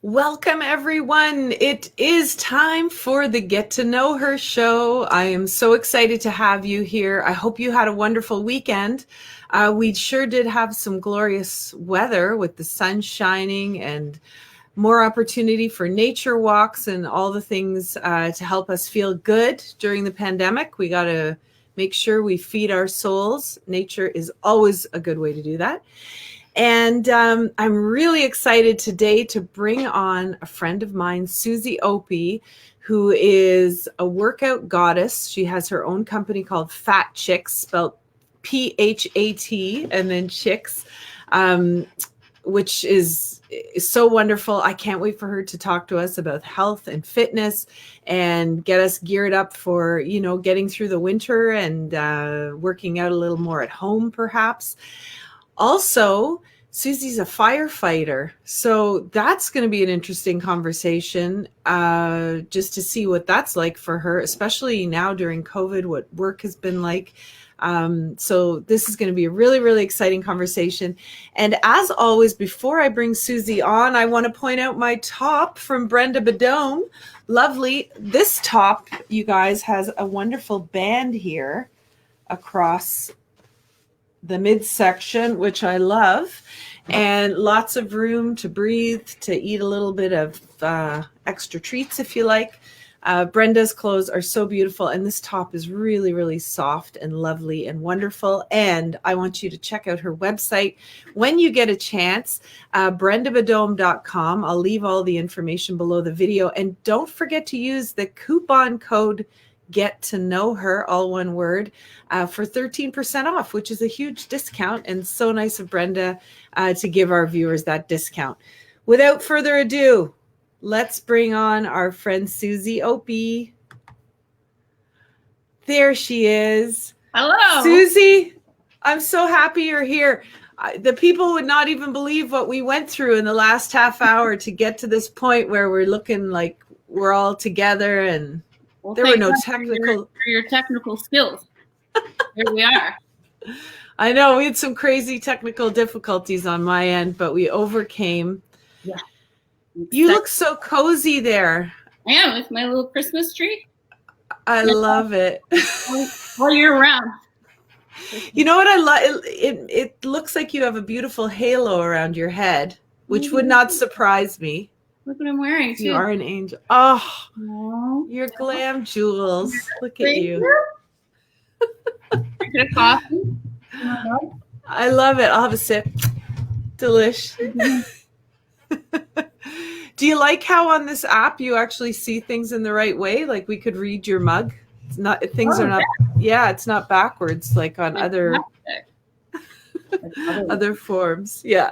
Welcome, everyone. It is time for the Get to Know Her show. I am so excited to have you here. I hope you had a wonderful weekend. We sure did have some glorious weather with the sun shining and more opportunity for nature walks and all the things to help us feel good during the pandemic. We got to make sure we feed our souls. Nature is always a good way to do that. And I'm really excited today to bring on a friend of mine, Susie Opie, who is a workout goddess. She has her own company called Fat Chicks, spelled P-H-A-T, and then Chicks, which is so wonderful. I can't wait for her to talk to us about health and fitness and get us geared up for, getting through the winter and working out a little more at home, perhaps. Also, Susie's a firefighter, so that's going to be an interesting conversation just to see what that's like for her, especially now during COVID, what work has been like. So this is going to be a really, really exciting conversation. And as always, before I bring Susie on, I want to point out my top from Brenda Badome. Lovely. This top, you guys, has a wonderful band here across the midsection, which I love, and lots of room to breathe, to eat a little bit of extra treats if you like. Brenda's clothes are so beautiful, and this top is really, really soft and lovely and wonderful. And I want you to check out her website when you get a chance, brendabadome.com. I'll leave all the information below the video. And don't forget to use the coupon code Get to Know Her, all one word, for 13% off, which is a huge discount, and so nice of Brenda to give our viewers that discount. Without further ado, let's bring on our friend Susie Opie. There she is. Hello. Susie, I'm so happy you're here. The people would not even believe what we went through in the last half hour to get to this point where we're looking like we're all together, and there were no technical for your technical skills. Here we are. I know we had some crazy technical difficulties on my end, but we overcame. Yeah. You look so cozy there. I am, with my little Christmas tree. I love it. All year round. You know what I love? It looks like you have a beautiful halo around your head, which would not surprise me. Look what I'm wearing, too. You are an angel. Oh, your glam jewels. Look at you. Get a coffee. I love it. I'll have a sip. Delish. Do you like how on this app you actually see things in the right way? Like we could read your mug. It's not, things are not, yeah, it's not backwards like on other forms. Yeah.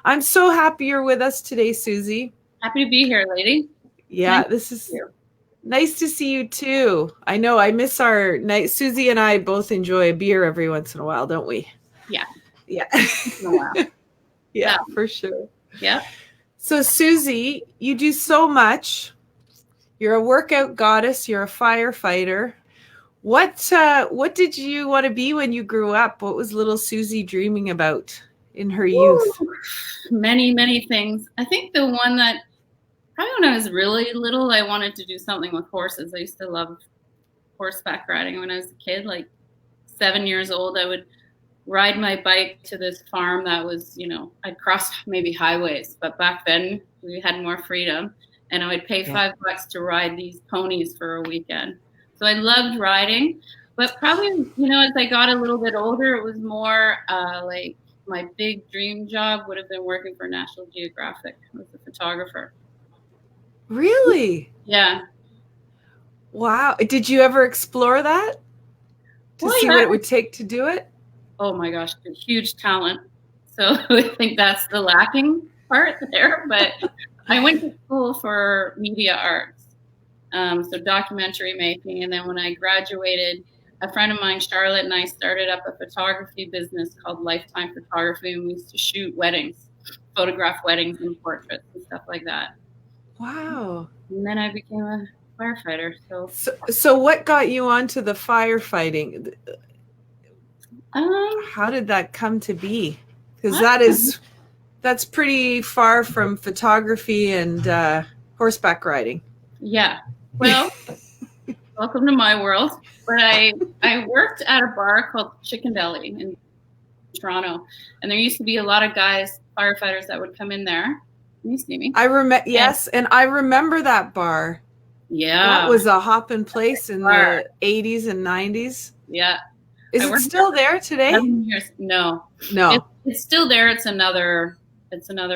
I'm so happy you're with us today, Susie. Happy to be here, lady. Yeah, this is nice to see you too. I know I miss our night. Susie and I both enjoy a beer every once in a while, don't we? Yeah. Yeah. Yeah, yeah, for sure. Yeah. So Susie, you do so much. You're a workout goddess. You're a firefighter. What did you want to be when you grew up? What was little Susie dreaming about in her youth? Many, many things. I think the one that probably when I was really little, I wanted to do something with horses. I used to love horseback riding when I was a kid, like 7 years old. I would ride my bike to this farm that was, I'd cross maybe highways, but back then we had more freedom, and I would pay $5 to ride these ponies for a weekend. So I loved riding, but probably, as I got a little bit older, it was more like my big dream job would have been working for National Geographic as a photographer. Really? Yeah. Wow. Did you ever explore that to see what it would take to do it? Oh my gosh, a huge talent. So I think that's the lacking part there. But I went to school for media arts, so documentary making. And then when I graduated, a friend of mine, Charlotte, and I started up a photography business called Lifetime Photography, and we used to shoot weddings, photograph weddings and portraits and stuff like that. Wow. And then I became a firefighter. So what got you onto the firefighting? How did that come to be? Because that is That's pretty far from photography and horseback riding. Yeah. Well, welcome to my world. But I worked at a bar called Chicken Deli in Toronto, and there used to be a lot of guys, firefighters, that would come in there. Can you see me? Yes, and I remember that bar. Yeah. That was a hopping place in the 80s and 90s. Yeah. Is it still there today? 7 years. No. It's still there. It's another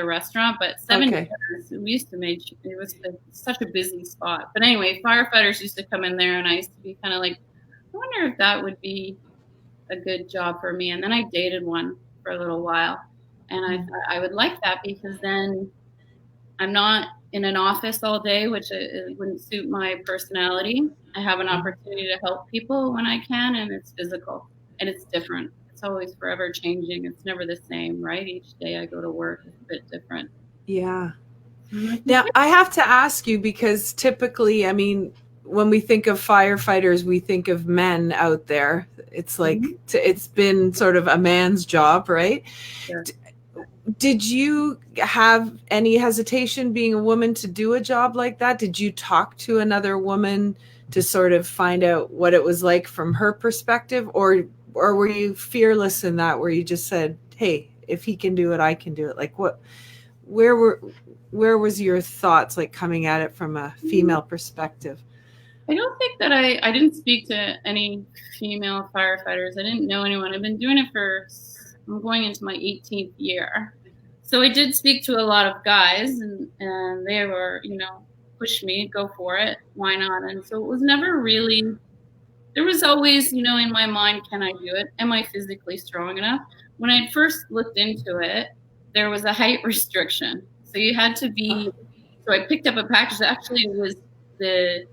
restaurant, but 7 years we used to make it was such a busy spot. But anyway, firefighters used to come in there, and I used to be kind of like, I wonder if that would be a good job for me. And then I dated one for a little while, and I thought I would like that because then I'm not in an office all day, which it wouldn't suit my personality. I have an opportunity to help people when I can, and it's physical and it's different. It's always forever changing. It's never the same, right? Each day I go to work is a bit different. Yeah. Now I have to ask you, because typically, I mean, when we think of firefighters, we think of men out there. It's like, it's been sort of a man's job, right? Sure. Did you have any hesitation being a woman to do a job like that? Did you talk to another woman to sort of find out what it was like from her perspective? Or were you fearless in that, where you just said, hey, if he can do it, I can do it? Like, where was your thoughts, like, coming at it from a female perspective? I don't think that I didn't speak to any female firefighters. I didn't know anyone. I've been doing it I'm going into my 18th year. So I did speak to a lot of guys, and they were, push me, go for it, why not? And so it was never really, there was always, in my mind, can I do it? Am I physically strong enough? When I first looked into it, there was a height restriction. So you had to be, so I picked up a package. Actually, it was the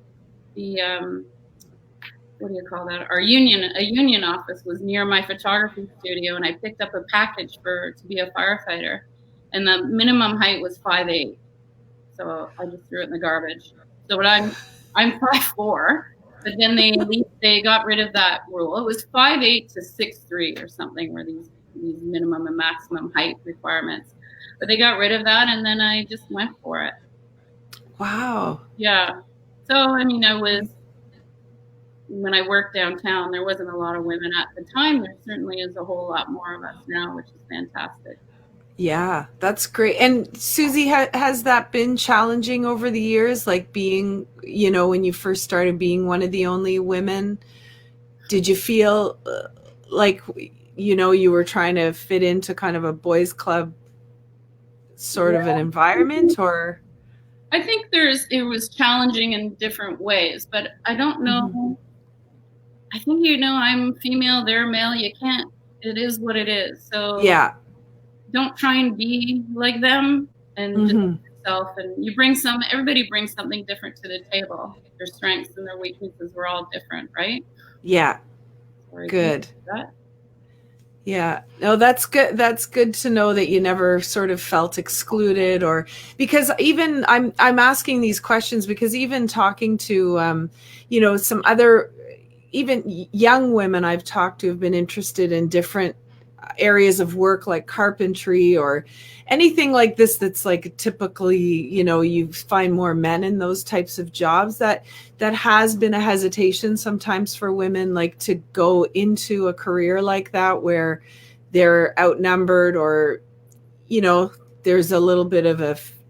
what do you call that? A union office was near my photography studio, and I picked up a package to be a firefighter, and the minimum height was 5'8". So I just threw it in the garbage. So I'm 5'4", but then they got rid of that rule. It was 5'8" to 6'3" or something, were these minimum and maximum height requirements. But they got rid of that, and then I just went for it. Wow. Yeah. So I mean, when I worked downtown, there wasn't a lot of women at the time. There certainly is a whole lot more of us now, which is fantastic. Yeah, that's great. And Susie, has that been challenging over the years? Like, being, when you first started, being one of the only women, did you feel like, you were trying to fit into kind of a boys' club sort of an environment? Or I think it was challenging in different ways, but I don't know. Mm-hmm. I think, I'm female, they're male. You can't, it is what it is. So yeah, don't try and be like them, and just be yourself. And everybody brings something different to the table. Their strengths and their weaknesses, we're all different, right? Yeah. Good. Yeah. No, that's good. That's good to know that you never sort of felt excluded, or because even I'm asking these questions because even talking to, some other, even young women I've talked to have been interested in different areas of work, like carpentry or anything like this, that's like typically, you find more men in those types of jobs. That has been a hesitation sometimes for women, like, to go into a career like that where they're outnumbered, or there's a little bit of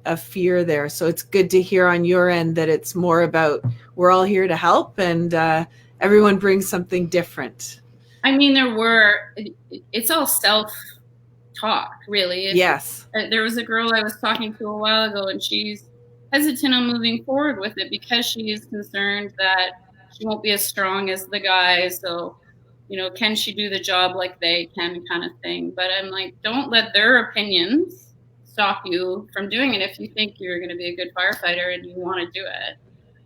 a fear there. So it's good to hear on your end that it's more about, we're all here to help, and everyone brings something different. I mean, it's all self-talk, really. Yes. There was a girl I was talking to a while ago, and she's hesitant on moving forward with it because she is concerned that she won't be as strong as the guys. So, can she do the job like they can, kind of thing. But I'm like, don't let their opinions stop you from doing it if you think you're going to be a good firefighter and you want to do it.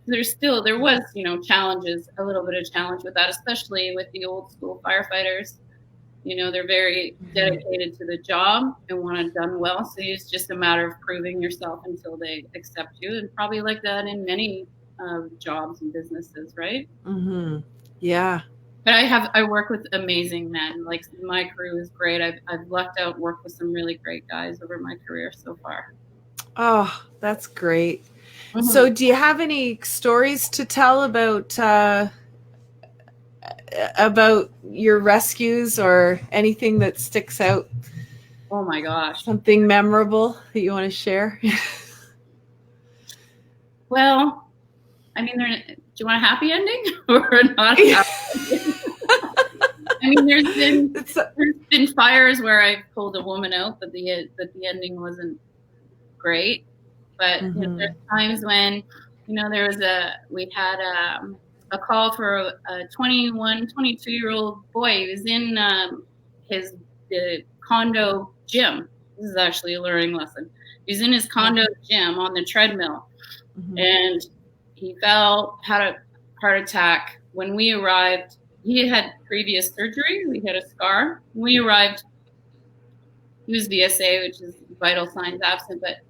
There was, challenges, a little bit of challenge with that, especially with the old school firefighters. They're very dedicated to the job and want it done well. So it's just a matter of proving yourself until they accept you, and probably like that in many jobs and businesses, right? Mm-hmm. Yeah. But I work with amazing men. Like my crew is great. I've lucked out, worked with some really great guys over my career so far. Oh, that's great. Mm-hmm. So do you have any stories to tell about your rescues or anything that sticks out? Oh my gosh. Something memorable that you want to share? Well, I mean, do you want a happy ending or not a happy ending? I mean, there's been fires where I pulled a woman out, but the ending wasn't great. But Mm-hmm. there's times when we had a call for a 21, 22-year-old boy. He was in the condo gym. This is actually a learning lesson. He was in his condo gym on the treadmill, and he had a heart attack. When we arrived, he had previous surgery. We had a scar. When we arrived, he was VSA, which is vital signs absent, but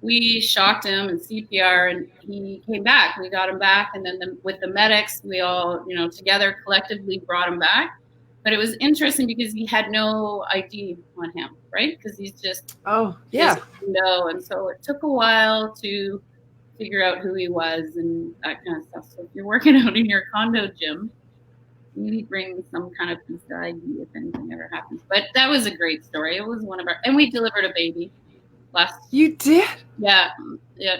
we shocked him and CPR, and he came back. We got him back, and then with the medics, we all, together collectively brought him back. But it was interesting because he had no ID on him, right? Because he's just and so it took a while to figure out who he was and that kind of stuff. So if you're working out in your condo gym, maybe bring some kind of piece of ID if anything ever happens. But that was a great story. It was and we delivered a baby. You did? Yeah,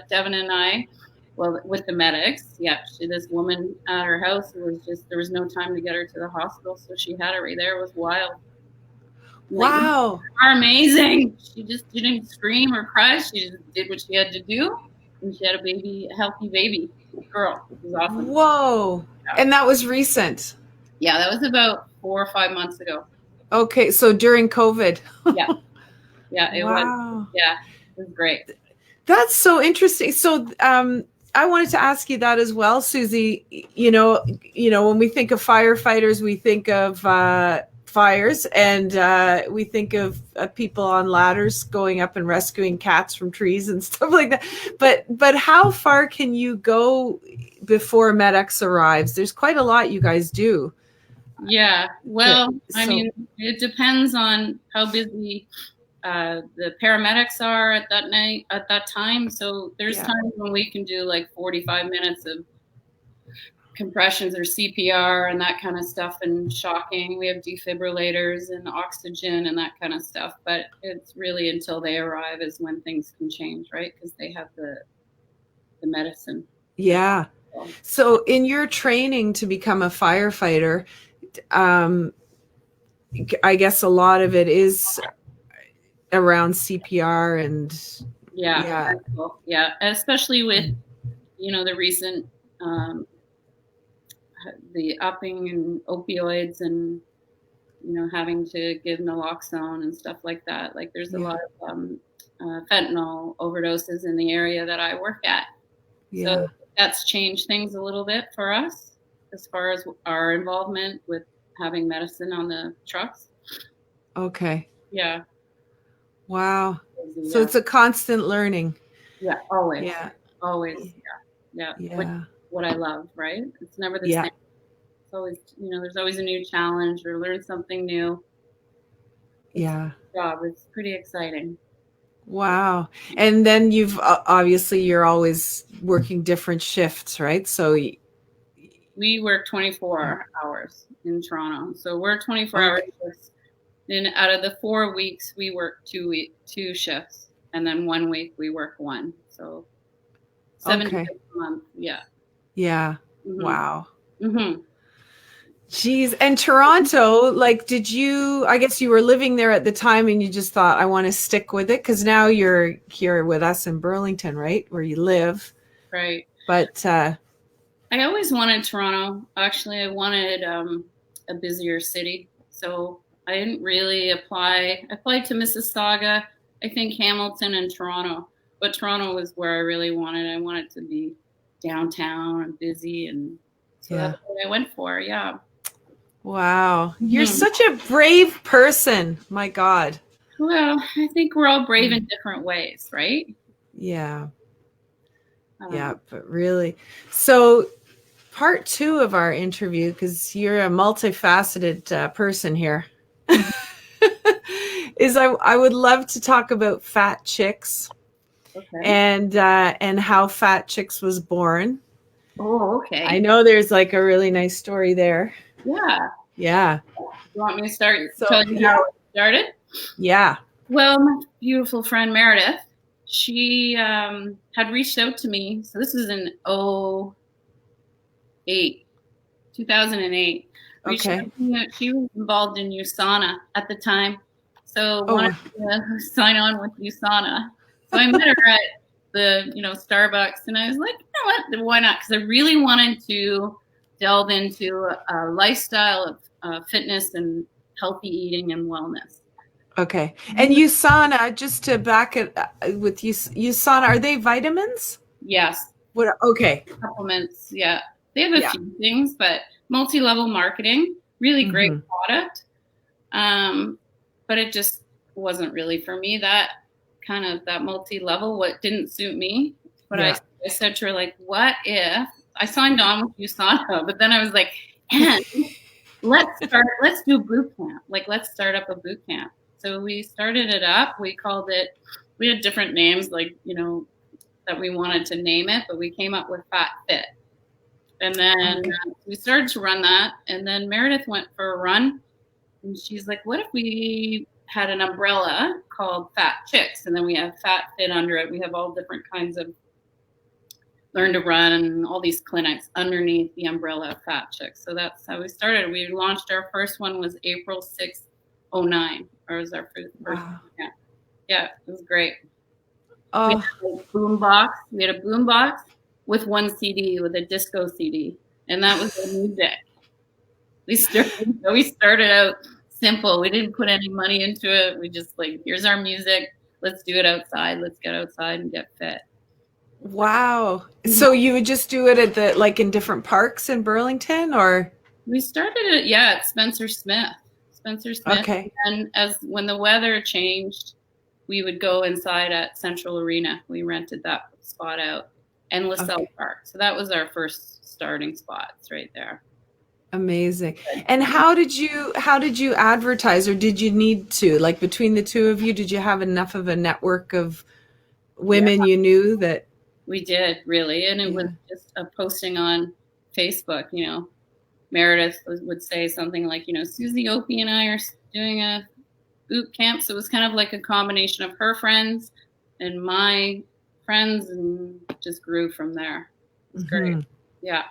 Devin and I, well, with the medics. Yeah, this woman at her house, there was no time to get her to the hospital, so she had her right there. It was wild. Wow. Like, amazing. She just didn't scream or cry. She just did what she had to do, and she had a healthy baby girl. It was awesome. Whoa. Yeah. And that was recent? Yeah, that was about 4 or 5 months ago. Okay, so during COVID. Yeah, it was. Yeah, it was great. That's so interesting. So I wanted to ask you that as well, Susie. When we think of firefighters, we think of fires, and we think of people on ladders going up and rescuing cats from trees and stuff like that. But how far can you go before medics arrives? There's quite a lot you guys do. Yeah, well, I mean, it depends on how busy the paramedics are at that time. So there's times when we can do like 45 minutes of compressions or CPR and that kind of stuff, and shocking. We have defibrillators and oxygen and that kind of stuff. But it's really until they arrive is when things can change, right? Because they have the medicine. Yeah. So in your training to become a firefighter, I guess a lot of it is around CPR and especially with the recent the upping in opioids and having to give naloxone and stuff like that. Like there's a lot of fentanyl overdoses in the area that I work at. So that's changed things a little bit for us as far as our involvement with having medicine on the trucks. Okay. Yeah. Wow. So it's a constant learning. Yeah, always. Yeah. Always. Yeah. What I love, right? It's never the same. It's always, there's always a new challenge or learn something new. It's pretty exciting. Wow. And then you're always working different shifts, right? So we work 24 hours in Toronto. So we're 24 hours shifts. Then out of the 4 weeks, we work 2 shifts, and then 1 week we work one. So 7 days a month. Yeah. Yeah. Mm-hmm. Wow. Mm-hmm. Geez. And Toronto, like, I guess you were living there at the time and you just thought, I want to stick with it, because now you're here with us in Burlington, right? Where you live. Right. But I always wanted Toronto. Actually, I wanted a busier city. So I didn't really apply. I applied to Mississauga, I think Hamilton and Toronto. But Toronto was where I really wanted. I wanted to be downtown and busy. And so that's what I went for. Yeah. Wow. You're such a brave person. My God. Well, I think we're all brave in different ways, right? Yeah. Yeah, but really. So part 2 of our interview, because you're a multifaceted person here, is I would love to talk about Fat Chicks Okay. and how Fat Chicks was born. Oh, okay. I know there's like a really nice story there. Yeah. Yeah. You want me to start So, telling you how it started? Yeah. Well, my beautiful friend Meredith, she had reached out to me. So this was in 2008. Okay. She was involved in USANA at the time, so Oh. wanted to sign on with USANA. So I met her at the Starbucks, and I was like, you know what, why not? Because I really wanted to delve into a lifestyle of fitness and healthy eating and wellness. Okay. And USANA, just to back it with USANA, are they vitamins? Yes. What? Okay. Supplements, yeah. They have a few things, but multi-level marketing, really great product. But it just wasn't really for me. That kind of that multi-level, what didn't suit me. But I said to her, like, what if I signed on with USANA, but then I was like, and let's do boot camp. Like, let's start up a boot camp. So we started it up. We called it, we had different names, like, that we wanted to name it, but we came up with Fat Fit. And then we started to run that. And then Meredith went for a run. And she's like, what if we had an umbrella called Fat Chicks? And then we have Fat Fit under it. We have all different kinds of learn to run and all these clinics underneath the umbrella of Fat Chicks. So that's how we started. We launched, our first one was April 6th, 2009. Or was our first yeah, it was great. Oh. We had a boom box. We had a boom box with one CD, with a disco CD, and that was the music. We started out simple. We didn't put any money into it. We just like, here's our music. Let's do it outside. Let's get outside and get fit. Wow. So you would just do it at in different parks in Burlington, or? We started it, at Spencer Smith. Okay. And when the weather changed, we would go inside at Central Arena. We rented that spot out, and LaSalle Park. So that was our first starting spots right there. Amazing. And how did you advertise, or did you need to, like, between the two of you, did you have enough of a network of women you knew that? We did, really. And it was just a posting on Facebook, Meredith would say something like, Susie Opie and I are doing a boot camp. So it was kind of like a combination of her friends and my friends, and just grew from there. It was great. Yeah.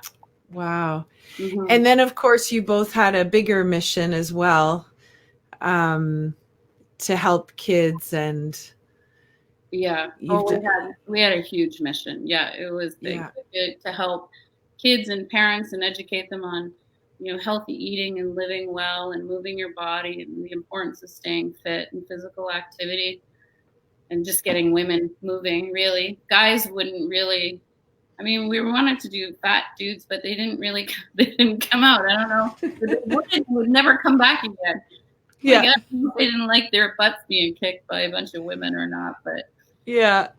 Wow. And then, of course, you both had a bigger mission as well, to help kids. And we had a huge mission. Yeah, it was big to help kids and parents and educate them on healthy eating and living well and moving your body, and the importance of staying fit and physical activity, and just getting women moving. Really, guys wouldn't really. I mean, we wanted to do fat dudes, but they didn't come out. I don't know. They would never come back again. Yeah. I guess they didn't like their butts being kicked by a bunch of women or not, but it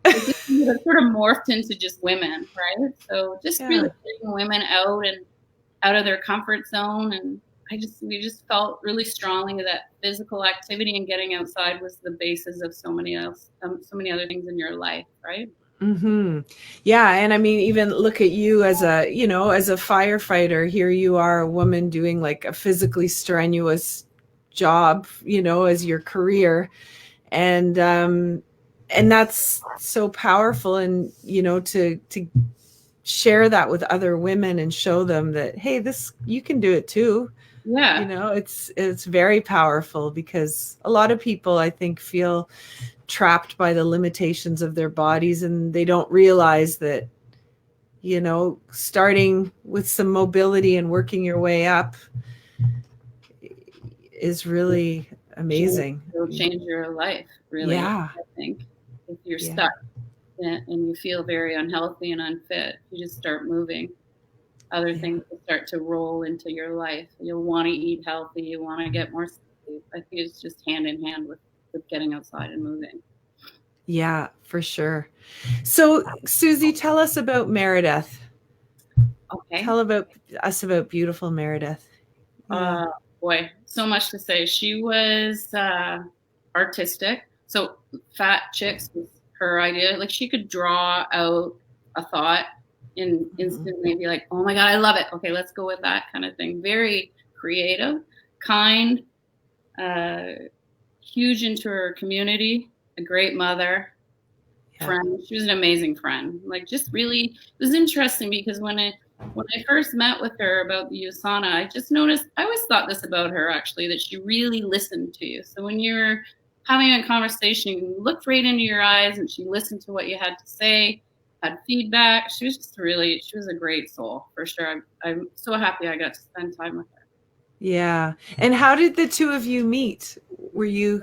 sort of morphed into just women, right? So just really getting women out of their comfort zone, and we just felt really strongly that physical activity and getting outside was the basis of so many other things in your life, right? Yeah. And I mean, even look at you as a firefighter. Here you are, a woman doing like a physically strenuous job, as your career. And that's so powerful. And, to share that with other women and show them that, hey, you can do it too. Yeah. It's very powerful, because a lot of people, I think, feel trapped by the limitations of their bodies, and they don't realize that, starting with some mobility and working your way up is really amazing. It'll change your life, really. Yeah. I think if you're stuck and you feel very unhealthy and unfit, you just start moving. Other things will start to roll into your life. You'll want to eat healthy. You want to get more sleep. I think it's just hand in hand with getting outside and moving. Yeah, for sure. So, Susie, tell us about Meredith. Okay. Tell about us about beautiful Meredith. Yeah. Uh, Boy, so much to say. She was artistic. So fat chicks was her idea. Like she could draw out a thought and Mhm. instantly be like, "Oh my god, I love it. Okay, let's go with that," kind of thing. Very creative, kind, uh, huge into her community, a great mother, Yeah. friend. She was an amazing friend. Like just really, it was interesting because when I first met with her about the USANA, I just noticed, I always thought this about her actually, that she really listened to you. So when you're having a conversation, you looked right into your eyes and she listened to what you had to say, had feedback. She was just really, she was a great soul for sure. I'm so happy I got to spend time with her. Yeah. And how did the two of you meet? Were you?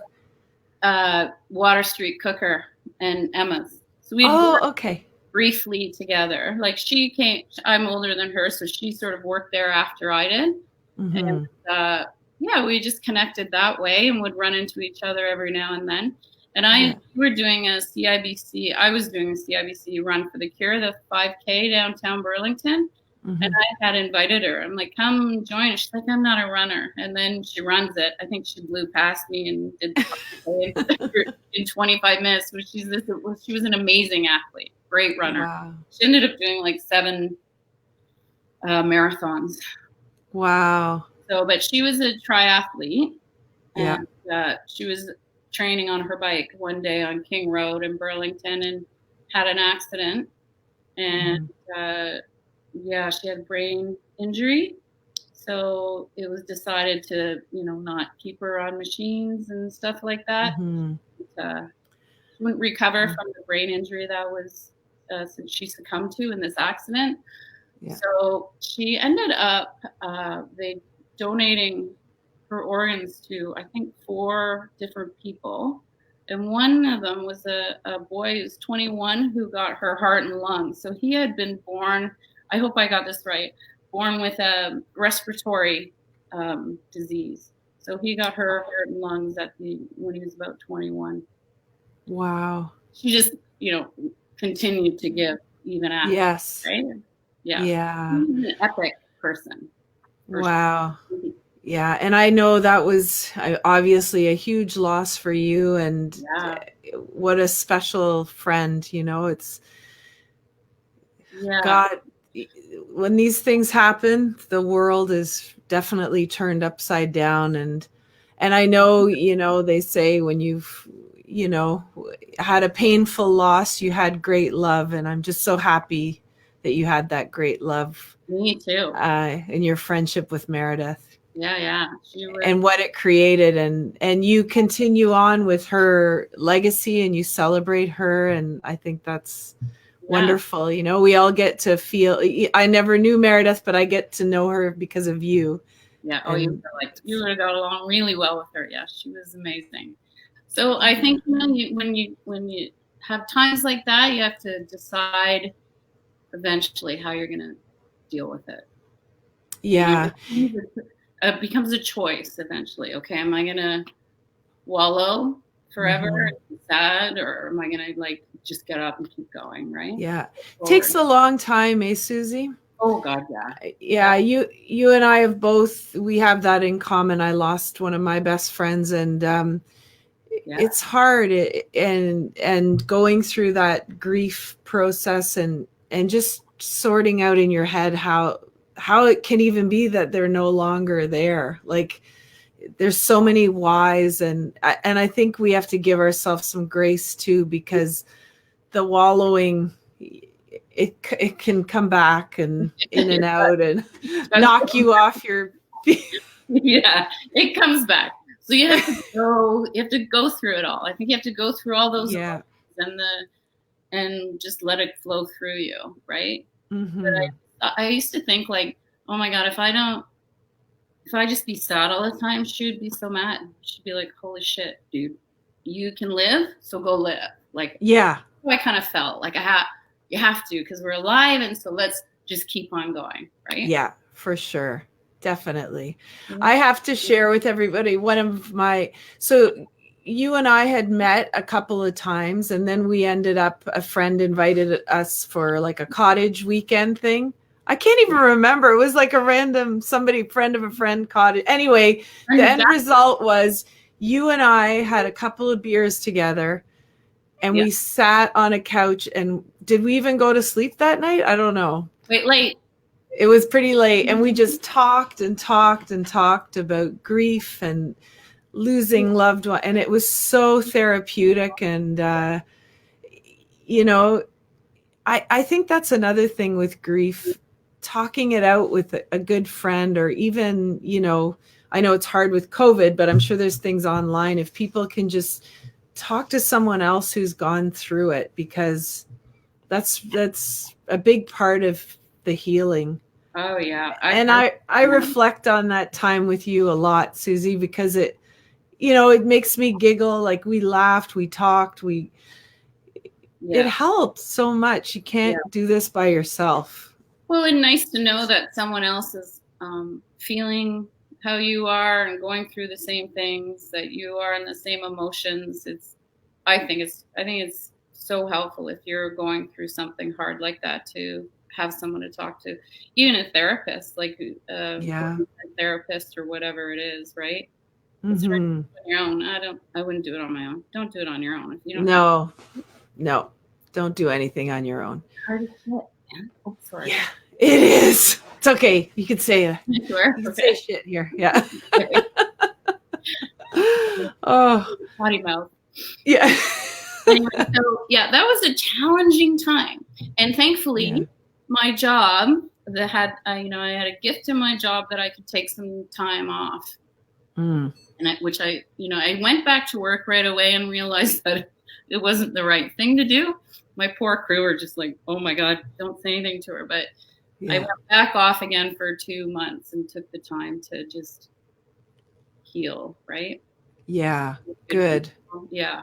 Water Street Cooker and Emma's. So we'd Oh, worked okay. briefly together. Like she came, I'm older than her, so she sort of worked there after I did. And Hmm. yeah, we just connected that way and would run into each other every now and then. And Yeah. we were doing a CIBC, I was doing a CIBC run for the Cure, the 5K downtown Burlington. And Hmm. I had invited her. I'm like, come join. She's like, I'm not a runner. And then she runs it. I think she blew past me and did in 25 minutes. But she was an amazing athlete, great runner. Wow. She ended up doing like 7 marathons. Wow. So, but she was a triathlete, Yeah. and she was training on her bike one day on King Road in Burlington and had an accident. And Hmm. yeah, she had brain injury. So it was decided to, not keep her on machines and stuff like that. Hmm. She wouldn't recover from the brain injury that was she succumbed to in this accident. Yeah. So she ended up they donating her organs to I think 4 different people. And one of them was a boy who's 21 who got her heart and lungs. So he had been born, I hope I got this right, born with a respiratory disease. So he got her heart and lungs when he was about 21. Wow. She just, continued to give even after, Yes. right? Yeah. Yeah. She's an epic person. For Wow. sure. Yeah. And I know that was obviously a huge loss for you, and Yeah. what a special friend, it's Yeah. God. When these things happen, the world is definitely turned upside down. And I know, they say when you've, had a painful loss, you had great love. And I'm just so happy that you had that great love Me too. in your friendship with Meredith Yeah, yeah. She was. and what it created. And you continue on with her legacy and you celebrate her. And I think that's Yeah, wonderful. We all get to feel, I never knew Meredith, but I get to know her because of you. yeah. Oh, And you would have got along really well with her. Yeah, she was amazing. So I think when you have times like that, you have to decide eventually how you're going to deal with it. yeah, It becomes a choice eventually. Okay, am I going to wallow forever mhm, and be sad, or am I going to like just get up and keep going? Right. yeah. Takes Forward. a long time, Susie? Oh God, yeah. Yeah, you and I we have that in common. I lost one of my best friends, and Yeah. it's hard, and going through that grief process, and just sorting out in your head how it can even be that they're no longer there. Like, there's so many whys, and I think we have to give ourselves some grace too, because the wallowing, it can come back and in and out and knock you off your feet. Yeah, it comes back. So you have to go through it all. I think you have to go through all those Yeah. and just let it flow through you, right? But Hmm. I used to think like, oh my God, if I just be sad all the time, she would be so mad. She'd be like, holy shit, dude, you can live, so go live. Like, Yeah. I kind of felt like you have to, because we're alive, and so let's just keep on going, right? Yeah, for sure. Definitely. Mm-hmm. I have to share with everybody so you and I had met a couple of times, and then we ended up, a friend invited us for like a cottage weekend thing I can't even remember. It was like a random friend of a friend caught it. Anyway, the end result was you and I had a couple of beers together and we sat on a couch, and did we even go to sleep that night? I don't know. Wait, late. It was pretty late, and we just talked and talked and talked about grief and losing loved one, and it was so therapeutic. And I think that's another thing with grief, talking it out with a good friend, or even, I know it's hard with COVID, but I'm sure there's things online. If people can just talk to someone else who's gone through it, because that's a big part of the healing. Oh yeah. I reflect on that time with you a lot, Susie, because it makes me giggle. Like, we laughed, we talked, it helps so much. You can't do this by yourself. Well, and nice to know that someone else is feeling how you are and going through the same things that you are, and the same emotions. I think it's so helpful if you're going through something hard like that, to have someone to talk to, even a therapist, like a therapist or whatever it is, right? It's hard to do on your own. I wouldn't do it on my own. Don't do it on your own. If you don't No, don't do anything on your own. Hard as shit, man. Oh, sorry. Yeah, it is. It's okay. You can say it. Sure. You can say shit here. Yeah. Oh, potty mouth. Yeah. Anyway, so that was a challenging time, and thankfully, my job that had I had a gift in my job that I could take some time off, and I went back to work right away and realized that it wasn't the right thing to do. My poor crew were just like, "Oh my God, don't say anything to her." But I went back off again for 2 months and took the time to just heal. Right? Yeah. Good. Yeah.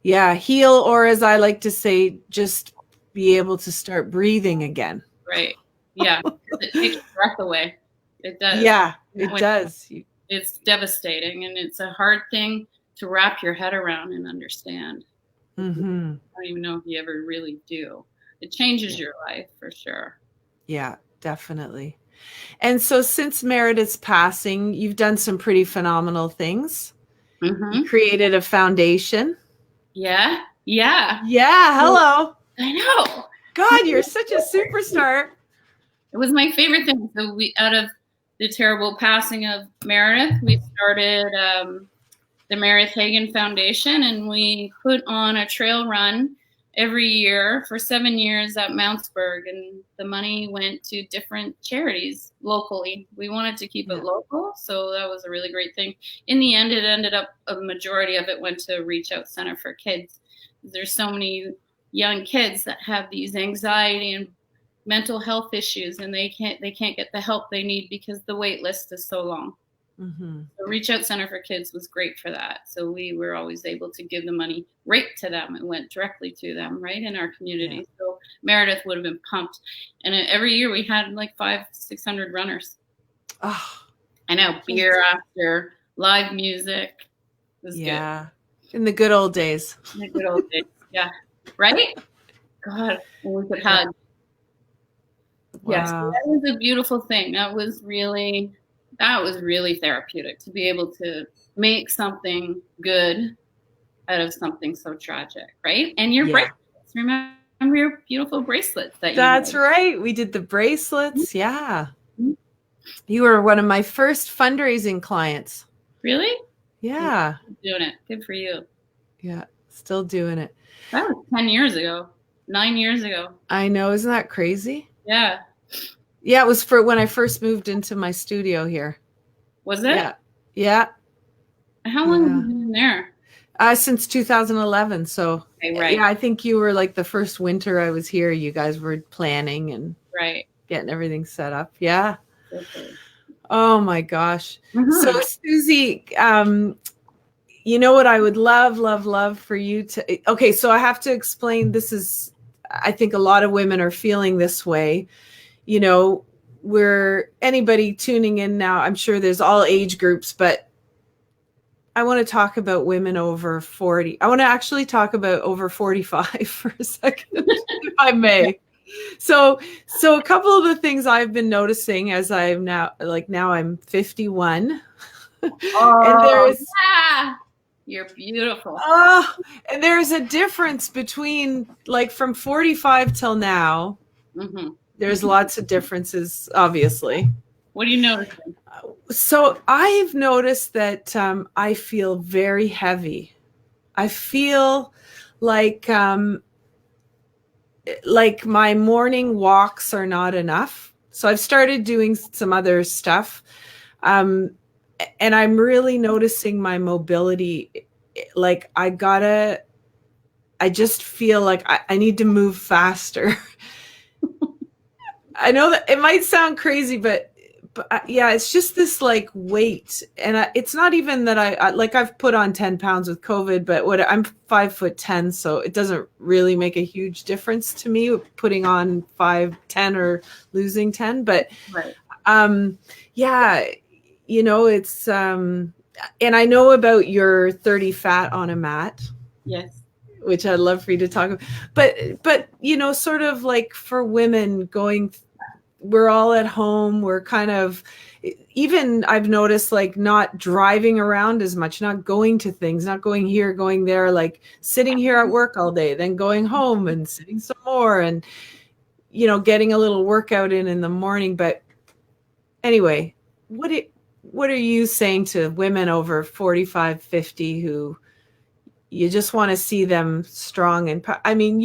Yeah. Heal, or as I like to say, just be able to start breathing again. Right. Yeah. It takes breath away. It does. Yeah, it does. It's devastating, and it's a hard thing to wrap your head around and understand. Mm-hmm. I don't even know if you ever really do. It changes your life for sure. Yeah, definitely. And so since Meredith's passing, you've done some pretty phenomenal things. You created a foundation. Yeah. Hello. I know. God, you're such a superstar. It was my favorite thing. So out of the terrible passing of Meredith, we started the Meredith Hagen Foundation, and we put on a trail run every year for 7 years at Mountsburg, and the money went to different charities locally. We wanted to keep it local, so that was a really great thing. In the end, it ended up a majority of it went to Reach Out Center for Kids. There's so many young kids that have these anxiety and mental health issues, and they can't get the help they need because the wait list is so long. The Reach Out Center for Kids was great for that. So we were always able to give the money right to them. It went directly to them, right, in our community. So Meredith would have been pumped. And every year we had like 500-600 runners. Oh, I know, beer after, live music. It was good. In the good old days. In the good old days, yeah. Right? God, we could hug. Wow. Yes, that was a beautiful thing. That was really therapeutic to be able to make something good out of something so tragic, right? And your bracelets. Remember your beautiful bracelets that you That's made. right. We did the bracelets. Yeah. You were one of my first fundraising clients. Really? Yeah. Doing it. Good for you. Yeah. Still doing it. That was 10 years ago. 9 years ago. I know. Isn't that crazy? Yeah. Yeah, it was for when I first moved into my studio here. Was it? Yeah. How long have you been there? Since 2011. So right. Yeah, I think you were like the first winter I was here. You guys were planning and getting everything set up. Yeah. Okay. Oh my gosh. So Susie, you know what I would love for you to, okay, so I have to explain, this is, I think a lot of women are feeling this way. You know, anybody tuning in now, I'm sure there's all age groups, but I want to talk about women over 40. I want to actually talk about over 45 for a second, if I may. So a couple of the things I've been noticing as I'm now I'm 51. And Oh, there's yeah. You're beautiful. and there's a difference between like from 45 till now. Hmm. There's lots of differences, obviously. What do you notice? So I've noticed that I feel very heavy. I feel like my morning walks are not enough. So I've started doing some other stuff. Um, and I'm really noticing my mobility. Like I just feel like I need to move faster. I know that it might sound crazy, but yeah, it's just this like weight, and it's not even that like I've put on 10 pounds with COVID, but I'm 5'10", so it doesn't really make a huge difference to me putting on 5'10" or losing 10. But Right. yeah, it's and I know about your 30 fat on a mat. Yes. Which I'd love for you to talk about. But sort of like for women going, we're all at home. We're kind of, even I've noticed like not driving around as much, not going to things, not going here, going there, like sitting here at work all day, then going home and sitting some more and, getting a little workout in the morning. But anyway, what are you saying to women over 45, 50 who you just want to see them strong? And I mean,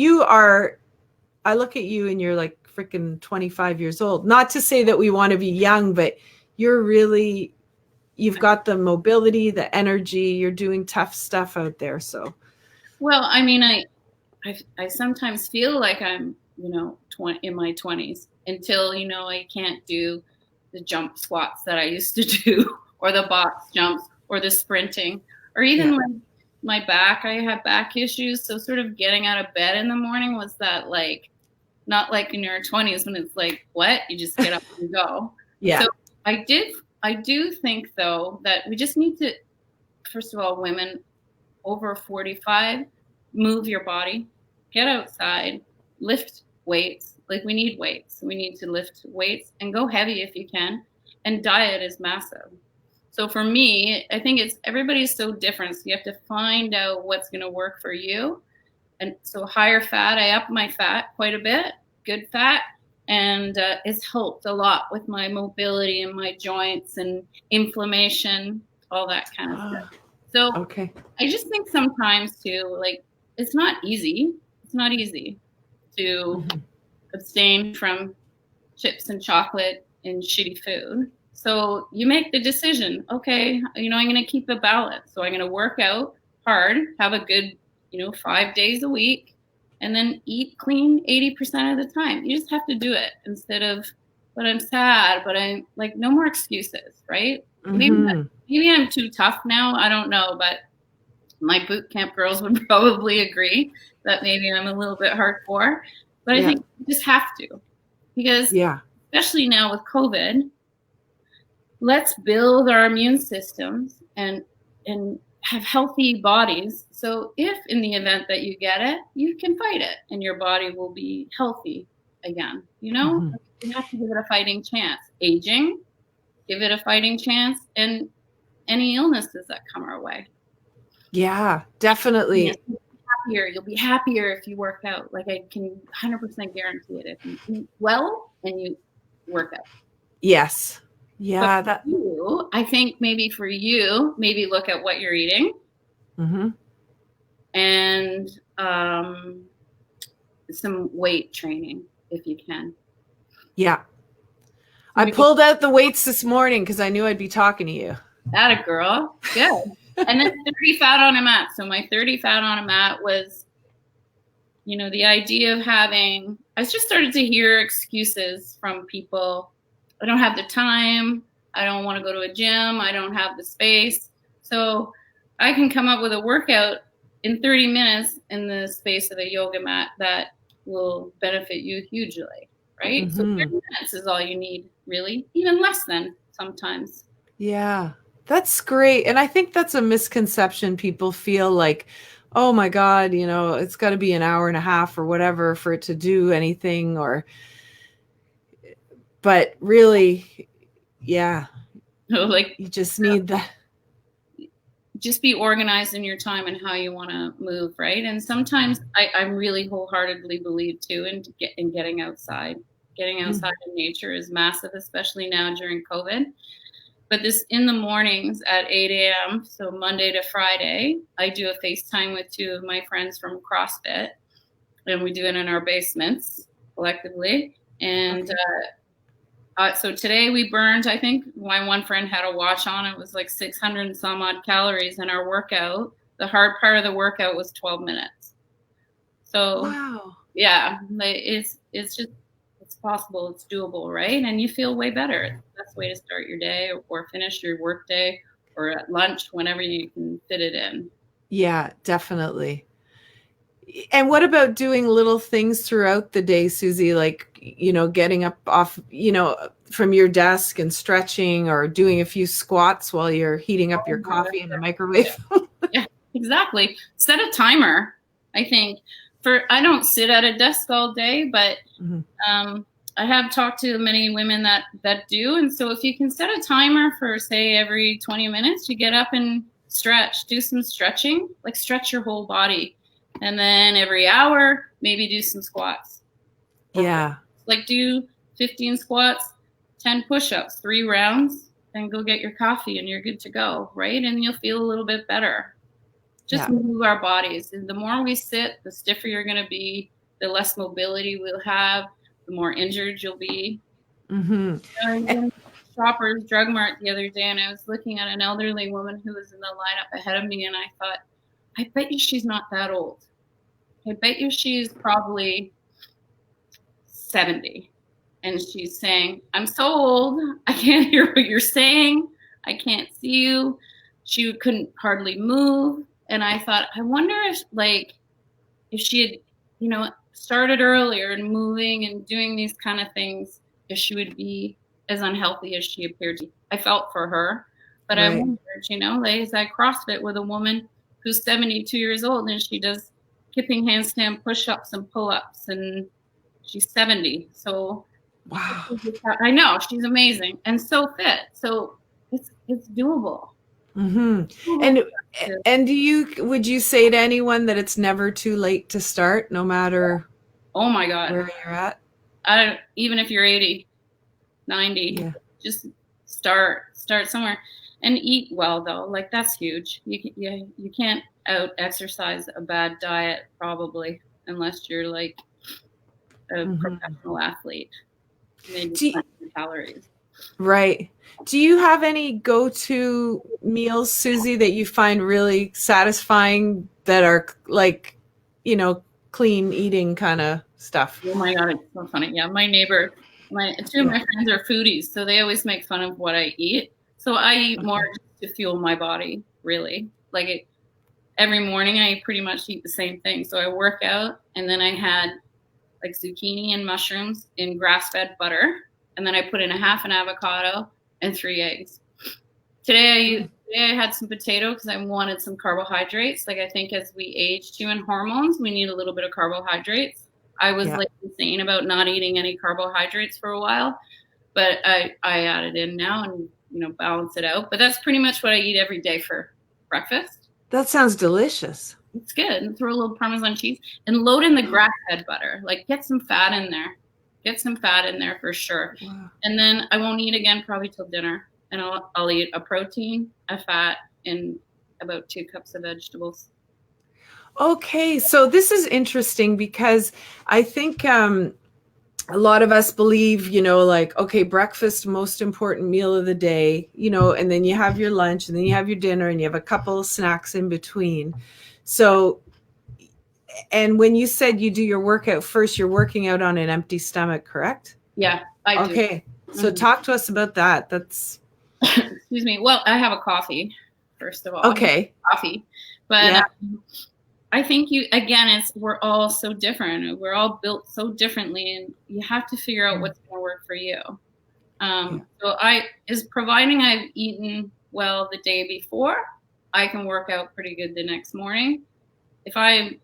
I look at you and you're like freaking 25 years old. Not to say that we want to be young, but you've got the mobility, the energy, you're doing tough stuff out there. So, Well, I mean, I sometimes feel like I'm, in my 20s until, I can't do the jump squats that I used to do, or the box jumps, or the sprinting, or even my back. I had back issues. So sort of getting out of bed in the morning was that like, not like in your 20s when it's like, what? You just get up and go. Yeah. So I do think though that we just need to, first of all, women over 45, move your body, get outside, lift weights. Like we need weights. We need to lift weights and go heavy if you can. And diet is massive. So for me, I think everybody's so different. So you have to find out what's going to work for you. And so higher fat, I up my fat quite a bit, good fat. And it's helped a lot with my mobility and my joints and inflammation, all that kind of stuff. So okay. I just think sometimes too, like it's not easy. It's not easy to abstain from chips and chocolate and shitty food. So you make the decision, okay, I'm going to keep a balance. So I'm going to work out hard, have a good, 5 days a week, and then eat clean 80% of the time. You just have to do it instead of, but I'm sad, but I'm like, no more excuses, right? Mm-hmm. Maybe I'm too tough now. I don't know, but my bootcamp girls would probably agree that maybe I'm a little bit hardcore. But I think you just have to, because especially now with COVID, let's build our immune systems and have healthy bodies. So if in the event that you get it, you can fight it and your body will be healthy again. You have to give it a fighting chance. Aging, give it a fighting chance, and any illnesses that come our way. Yeah, definitely. You'll be happier if you work out. Like I can 100% guarantee it. If you eat well and you work out. Yes. Yeah. But I think maybe for you, maybe look at what you're eating. Mm-hmm. And some weight training if you can. Yeah. I pulled out the weights this morning because I knew I'd be talking to you. Atta girl. Good. And then 30 fat on a mat. So my 30 fat on a mat was, the idea of I just started to hear excuses from people. I don't have the time. I don't want to go to a gym. I don't have the space. So I can come up with a workout in 30 minutes in the space of a yoga mat that will benefit you hugely, right? Mm-hmm. So 30 minutes is all you need, really, even less than sometimes. Yeah, that's great. And I think that's a misconception. People feel like, oh my God, it's got to be an hour and a half or whatever for it to do anything, but really, yeah, Like, you just need that. just be organized in your time and how you want to move, right? And sometimes I really wholeheartedly believe too in getting outside. Getting outside in nature is massive, especially now during COVID. But this in the mornings at 8 a.m., so Monday to Friday, I do a FaceTime with two of my friends from CrossFit, and we do it in our basements collectively. And so today we burned, I think my one friend had a watch on, it was like 600 and some odd calories in our workout. The hard part of the workout was 12 minutes. So Wow. yeah, it's just, it's possible, it's doable, right? And you feel way better. It's the best way to start your day or finish your work day or at lunch, whenever you can fit it in. Yeah, definitely. And what about doing little things throughout the day, Susie, like, getting up off, from your desk and stretching or doing a few squats while you're heating up your coffee in the microwave? Yeah, exactly. Set a timer. I think I don't sit at a desk all day, but I have talked to many women that do. And so if you can set a timer for, say, every 20 minutes, you get up and stretch, do some stretching, like stretch your whole body. And then every hour, maybe do some squats. Yeah. Like do 15 squats, 10 push-ups, 3 rounds, then go get your coffee and you're good to go, right? And you'll feel a little bit better. Just move our bodies. And the more we sit, the stiffer you're going to be, the less mobility we'll have, the more injured you'll be. Mm-hmm. I was in Shoppers Drug Mart the other day, and I was looking at an elderly woman who was in the lineup ahead of me, and I thought, I bet you she's not that old. I bet you she's probably 70. And she's saying, I'm so old, I can't hear what you're saying. I can't see you. She couldn't hardly move. And I thought, I wonder if she had, started earlier and moving and doing these kind of things, if she would be as unhealthy as she appeared to be. I felt for her, but I wondered, as I CrossFit with a woman who's 72 years old and she does kipping handstand push-ups and pull-ups, and she's 70. So wow. I know she's amazing and so fit. So it's doable. Mm-hmm. And would you say to anyone that it's never too late to start, no matter oh my God, where you're at? Even if you're 80, 90, just start somewhere and eat well though. Like that's huge. You can't out exercise a bad diet probably unless you're like a professional athlete. Maybe calories. Right. Do you have any go-to meals, Susie, that you find really satisfying that are like, clean eating kind of stuff? Oh my God, it's so funny. Yeah, my neighbor, two of my friends are foodies, so they always make fun of what I eat. So I eat more to fuel my body, really. Like every morning I pretty much eat the same thing. So I work out and then I had like zucchini and mushrooms in grass-fed butter. And then I put in a half an avocado and 3 eggs. Today I had some potato because I wanted some carbohydrates. Like I think as we age too in hormones, we need a little bit of carbohydrates. I was like insane about not eating any carbohydrates for a while, but I added in now and balance it out. But that's pretty much what I eat every day for breakfast. That sounds delicious. It's good. And throw a little Parmesan cheese and load in the grass-fed butter. Like get some fat in there. Get some fat in there for sure. Wow. And then I won't eat again probably till dinner. And I'll eat a protein, a fat, and about 2 cups of vegetables. Okay, so this is interesting because I think a lot of us believe, okay, breakfast, most important meal of the day, and then you have your lunch and then you have your dinner and you have a couple of snacks in between. So, and when you said you do your workout first, you're working out on an empty stomach, correct? Yeah, I do. Okay, so talk to us about that. That's excuse me. Well, I have a coffee first of all. Okay, coffee, but I think we're all so different. We're all built so differently, and you have to figure out what's going to work for you. So providing I've eaten well the day before, I can work out pretty good the next morning. if I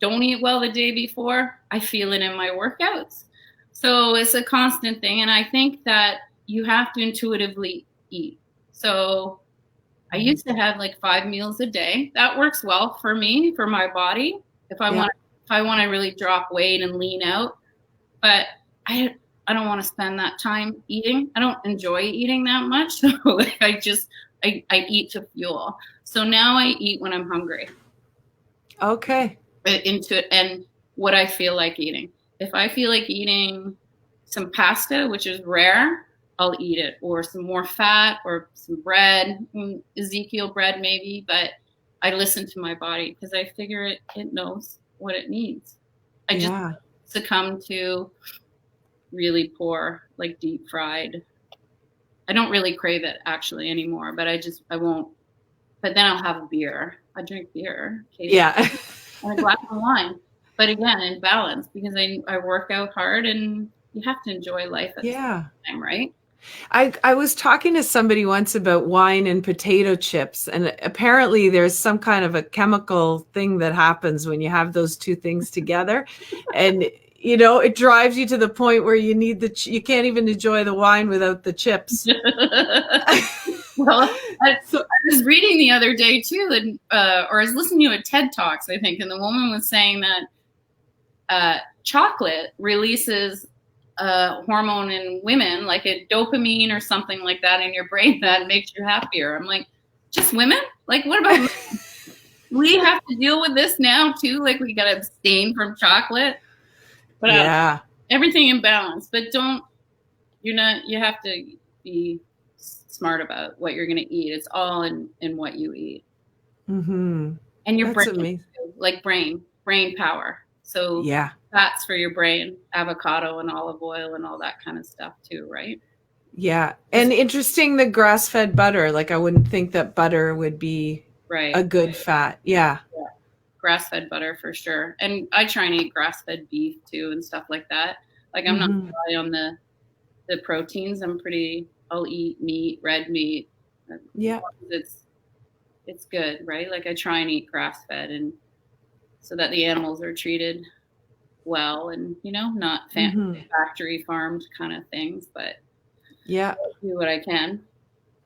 don't eat well the day before, I feel it in my workouts. So it's a constant thing. And I think that you have to intuitively eat. So I used to have like 5 meals a day. That works well for me, for my body. If I want to really drop weight and lean out, but I don't want to spend that time eating. I don't enjoy eating that much. So like I eat to fuel. So now I eat when I'm hungry. Okay. And what I feel like eating. If I feel like eating some pasta, which is rare, I'll eat it, or some more fat, or some bread, Ezekiel bread maybe. But I listen to my body because I figure it knows what it needs. I just succumb to really poor, like deep fried. I don't really crave it actually anymore, but I won't. But then I'll have a beer. I drink beer occasionally. And a glass of wine. But again, in balance, because I work out hard, and you have to enjoy life at the same time, right? I was talking to somebody once about wine and potato chips, and apparently there's some kind of a chemical thing that happens when you have those two things together. And you know, it drives you to the point where you need you can't even enjoy the wine without the chips. Well, I was reading the other day too, and or I was listening to a TED Talks, I think, and the woman was saying that chocolate releases a hormone in women, like a dopamine or something like that in your brain that makes you happier. I'm like, just women? Like, what about we have to deal with this now too? Like, we got to abstain from chocolate. But everything in balance. But you have to be smart about what you're going to eat. It's all in what you eat. Mm-hmm. And your brain, like brain power. So fats for your brain, avocado and olive oil and all that kind of stuff too, right? Yeah. And interesting, the grass-fed butter. Like, I wouldn't think that butter would be a good fat. Yeah. Grass-fed butter for sure. And I try and eat grass-fed beef too and stuff like that. Like, I'm not high on the proteins. I'll eat meat, red meat. Yeah. It's good, right? Like, I try and eat grass-fed, and so that the animals are treated well, and not factory farmed kind of things, but I do what I can.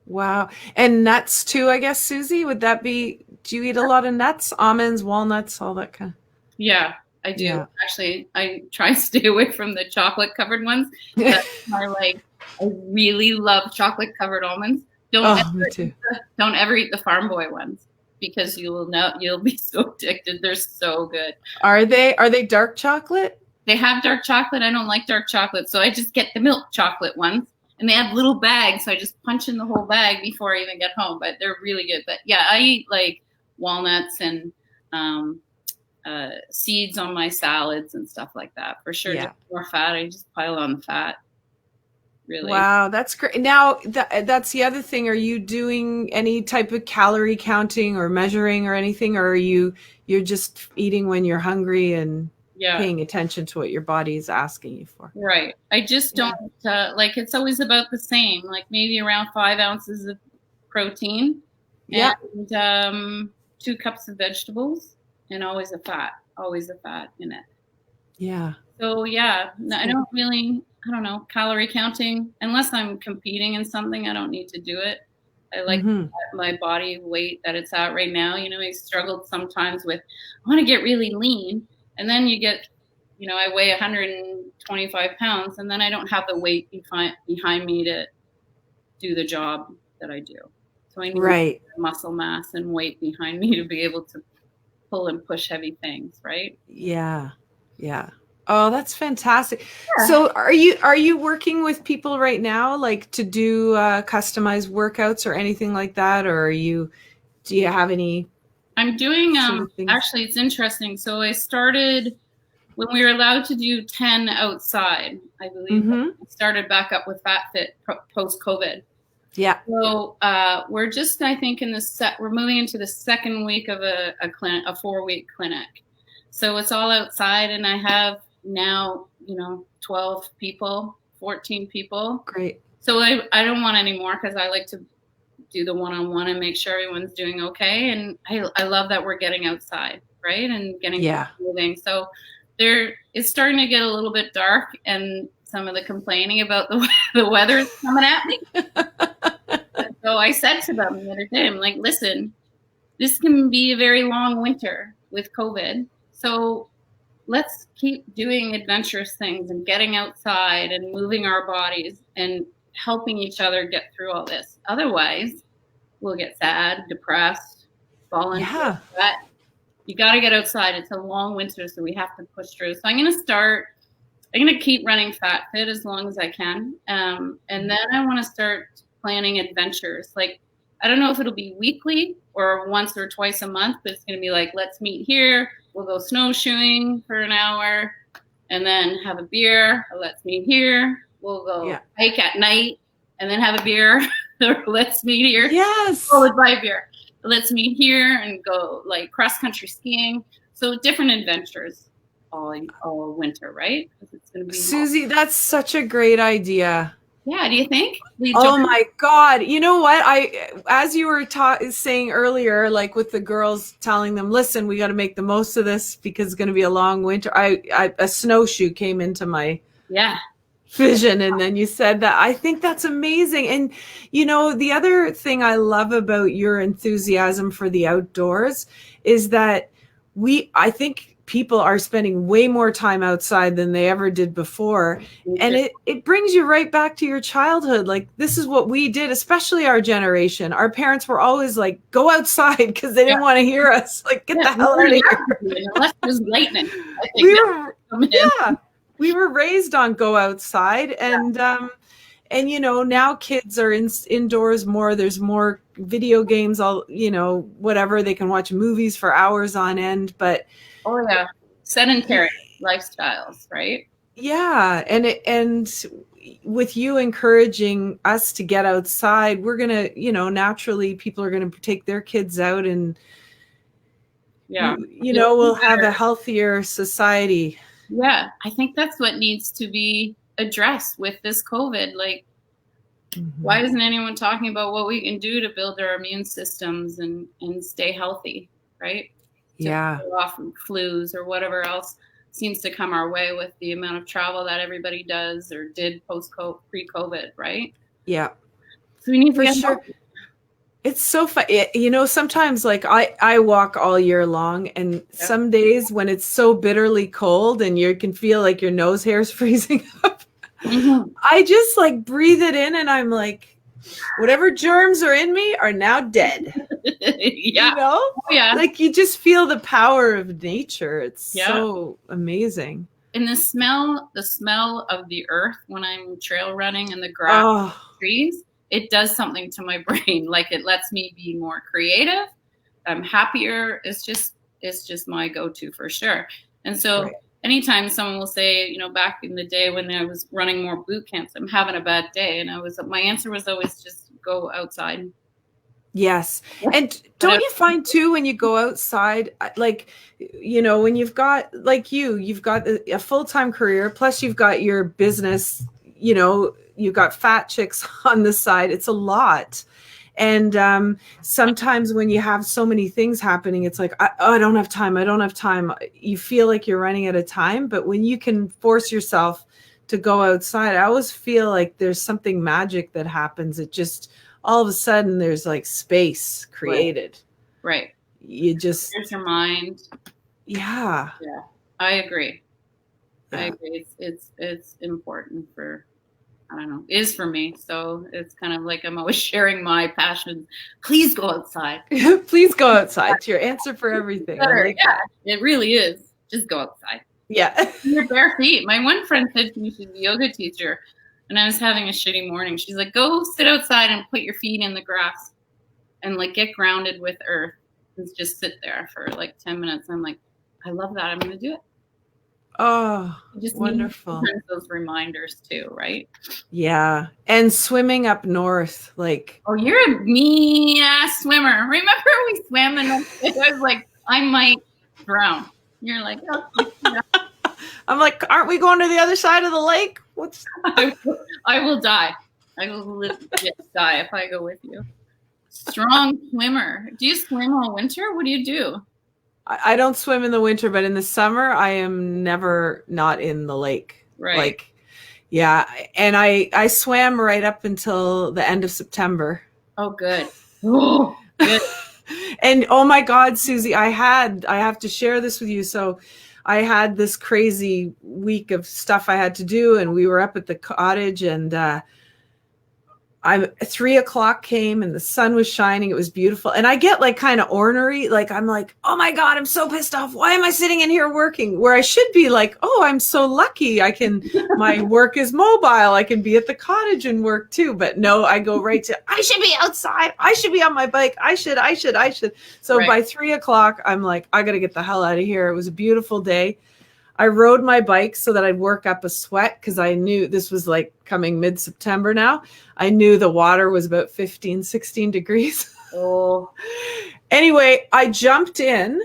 Wow. And nuts too, I guess, Susie, would that be, do you eat a lot of nuts, almonds, walnuts, all that kind of? Yeah, I do. Yeah. Actually, I try to stay away from the chocolate covered ones. That's I really love chocolate covered almonds. Don't ever eat the Farm Boy ones, because you'll be so addicted. They're so good. Are they dark chocolate? They have dark chocolate. I don't like dark chocolate, so I just get the milk chocolate ones. And they have little bags, so I just punch in the whole bag before I even get home. But they're really good. But yeah, I eat like walnuts and seeds on my salads and stuff like that for sure. Just more fat. I just pile on the fat. Really. Wow, that's great. Now that's the other thing. Are you doing any type of calorie counting or measuring or anything, or you're just eating when you're hungry and paying attention to what your body is asking you for? Right. I just don't it's always about the same, like maybe around 5 ounces of protein and 2 cups of vegetables, and always a fat in it. Yeah. So I don't know, calorie counting, unless I'm competing in something. I don't need to do it. I like my body weight that it's at right now. I struggled sometimes with, I want to get really lean. And then you get, I weigh 125 pounds, and then I don't have the weight behind me to do the job that I do. So I need muscle mass and weight behind me to be able to pull and push heavy things, right? Yeah. Yeah. Oh, that's fantastic. Yeah. So are you working with people right now, like to do customized workouts or anything like that? Or do you have any? I'm doing, actually, it's interesting. So I started when we were allowed to do 10 outside, I believe. I started back up with FatFit post-COVID. Yeah. So we're just, I think, we're moving into the second week of a 4-week clinic. So it's all outside, and I have now, 12 people, 14 people. Great. So I don't want any more, because I like to do the one-on-one and make sure everyone's doing okay. And I love that we're getting outside, right? And getting moving. So there, it's starting to get a little bit dark, and some of the complaining about the weather is coming at me. So I said to them the other day, I'm like, listen, this can be a very long winter with COVID. So let's keep doing adventurous things and getting outside and moving our bodies and helping each other get through all this. Otherwise, we'll get sad, depressed, fall into sweat. You got to get outside. It's a long winter, so we have to push through. So I'm going to keep running Fat Fit as long as I can. And then I want to start planning adventures. Like, I don't know if it'll be weekly or once or twice a month, but it's going to be like, let's meet here. We'll go snowshoeing for an hour and then have a beer. Let's meet here. We'll go hike at night and then have a beer. Let's meet here. Yes. Oh, let's buy a beer. Let's meet here and go like cross-country skiing. So different adventures all winter, right? It's gonna be Susie, that's such a great idea. Yeah, do you think? Oh my God. You know what? As you were saying earlier, like with the girls telling them, listen, we got to make the most of this because it's going to be a long winter. A snowshoe came into my vision. And then you said that. I think that's amazing. And, you know, the other thing I love about your enthusiasm for the outdoors is that I think people are spending way more time outside than they ever did before. And it brings you right back to your childhood. Like, this is what we did, especially our generation. Our parents were always like, go outside, because they didn't want to hear us. Like, get the hell out of here. Unless there's lightning. We were raised on go outside. And, you know, now kids are indoors more. There's more video games, whatever. They can watch movies for hours on end. But sedentary lifestyles, right? Yeah, and with you encouraging us to get outside, we're gonna, naturally people are gonna take their kids out, and we'll have a healthier society. Yeah, I think that's what needs to be addressed with this COVID. Like, why isn't anyone talking about what we can do to build our immune systems and stay healthy, right? Off flus or whatever else seems to come our way with the amount of travel that everybody does or did pre-COVID, right? Yeah. So we need for sure. Healthy. It's so fun. Sometimes like I walk all year long, and some days when it's so bitterly cold and you can feel like your nose hair's freezing up, I just like breathe it in, and I'm like, whatever germs are in me are now dead. Like, you just feel the power of nature. It's so amazing. And the smell of the earth when I'm trail running and the grass, trees, it does something to my brain. Like, it lets me be more creative. I'm happier. It's just my go-to for sure. And so anytime someone will say, back in the day when I was running more boot camps, I'm having a bad day, and my answer was always just go outside. Yes. And don't you find too, when you go outside, like, when you've got, like you've got a full-time career, plus you've got your business, you've got Fat Chicks on the side. It's a lot. And sometimes when you have so many things happening, it's like, I don't have time. I don't have time. You feel like you're running out of time. But when you can force yourself to go outside, I always feel like there's something magic that happens. It just, all of a sudden, there's like space created. Right. You just. There's your mind. Yeah. Yeah. I agree. Yeah. I agree. It's important for, I don't know, is for me. So it's kind of like I'm always sharing my passion. Please go outside. Please go outside. It's your answer for everything. It really is. Just go outside. Yeah. Your bare feet. My one friend said to me, she's a yoga teacher, and I was having a shitty morning. She's like, go sit outside and put your feet in the grass and like get grounded with earth and just sit there for like 10 minutes. I'm like, I love that. I'm going to do it. Oh, just wonderful. Those reminders too, right? Yeah. And swimming up north, like. Oh, you're a mean ass swimmer. Remember we swam and I was like, I might drown. You're like, oh, yeah. I'm like, aren't we going to the other side of the lake? I will die. I will die if I go with you. Strong swimmer. Do you swim all winter? What do you do? I don't swim in the winter, but in the summer, I am never not in the lake. Right. Like, yeah. And I swam right up until the end of September. Oh, good. Oh, good. And oh my God, Susie, I have to share this with you. So I had this crazy week of stuff I had to do, and we were up at the cottage, and 3 o'clock came and the sun was shining. It was beautiful. And I get like kind of ornery. Like, I'm like, oh my God, I'm so pissed off. Why am I sitting in here working? Where I should be like, oh, I'm so lucky. My work is mobile. I can be at the cottage and work too. But no, I go right to, I should be outside. I should be on my bike. I should. So Right. by 3 o'clock, I'm like, I got to get the hell out of here. It was a beautiful day. I rode my bike so that I'd work up a sweat, because I knew this was like coming mid-September now. I knew the water was about 15, 16 degrees. Oh. Anyway, I jumped in,